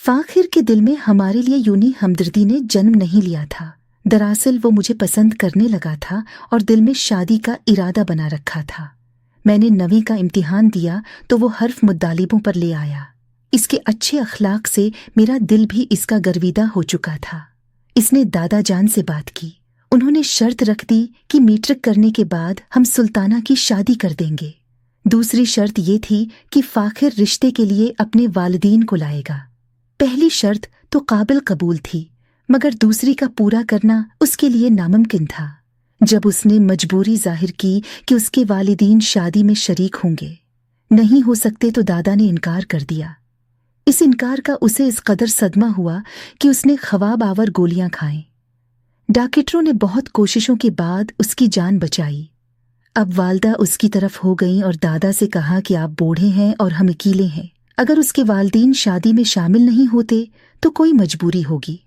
फाखिर के दिल में हमारे लिए यूनी हमदर्दी ने जन्म नहीं लिया था। दरअसल वो मुझे पसंद करने लगा था और दिल में शादी का इरादा बना रखा था। मैंने 9वीं का इम्तिहान दिया तो वो हर्फ मुद्दालिबों पर ले आया। इसके अच्छे अखलाक से मेरा दिल भी इसका गर्विदा हो चुका था। इसने दादा जान से बात की। उन्होंने शर्त रख दी कि मीट्रिक करने के बाद हम सुल्ताना की शादी कर देंगे। दूसरी शर्त ये थी कि फाखिर रिश्ते के लिए अपने वालिदीन को लाएगा। पहली शर्त तो काबिल कबूल थी, मगर दूसरी का पूरा करना उसके लिए नामुमकिन था। जब उसने मजबूरी जाहिर की कि उसके वालिदीन शादी में शरीक होंगे, नहीं हो सकते, तो दादा ने इनकार कर दिया। इस इनकार का उसे इस कदर सदमा हुआ कि उसने ख्वाब आवर गोलियां खाएं। डॉक्टरों ने बहुत कोशिशों के बाद उसकी जान बचाई। अब वालदा उसकी तरफ हो गईं और दादा से कहा कि आप बूढ़े हैं और हम अकेले हैं। अगर उसके वालिदीन शादी में शामिल नहीं होते तो कोई मजबूरी होगी।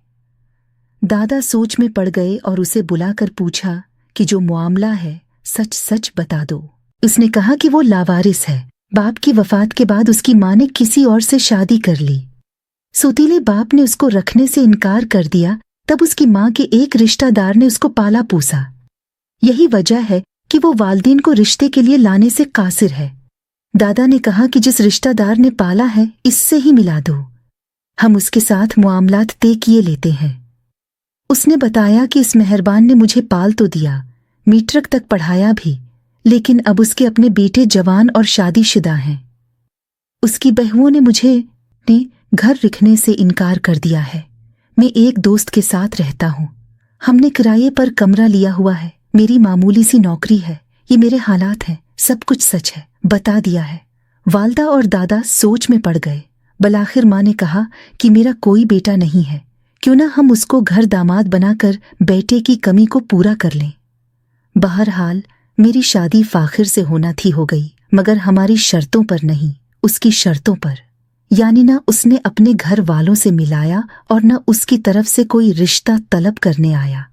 दादा सोच में पड़ गए और उसे बुलाकर पूछा कि जो मामला है सच सच बता दो। उसने कहा कि वो लावारिस है। बाप की वफात के बाद उसकी माँ ने किसी और से शादी कर ली। सौतीले बाप ने उसको रखने से इनकार कर दिया। तब उसकी माँ के एक रिश्तेदार ने उसको पाला पोसा। यही वजह है कि वो वालिदीन को रिश्ते के लिए लाने से कासिर है। दादा ने कहा कि जिस रिश्तेदार ने पाला है इससे ही मिला दो, हम उसके साथ मुआमलात तय किए लेते हैं। उसने बताया कि इस मेहरबान ने मुझे पाल तो दिया, मीट्रिक तक पढ़ाया भी, लेकिन अब उसके अपने बेटे जवान और शादीशुदा हैं। उसकी बहुओं ने मुझे घर रखने से इनकार कर दिया है। मैं एक दोस्त के साथ रहता हूँ। हमने किराए पर कमरा लिया हुआ है। मेरी मामूली सी नौकरी है। ये मेरे हालात हैं, सब कुछ सच है, बता दिया है। वालदा और दादा सोच में पड़ गए। बलाखिर माँ ने कहा कि मेरा कोई बेटा नहीं है, क्यों ना हम उसको घर दामाद बनाकर बेटे की कमी को पूरा कर लें। बहरहाल मेरी शादी फाखिर से होना थी हो गई, मगर हमारी शर्तों पर नहीं, उसकी शर्तों पर। यानी ना उसने अपने घर वालों से मिलाया और न उसकी तरफ से कोई रिश्ता तलब करने आया।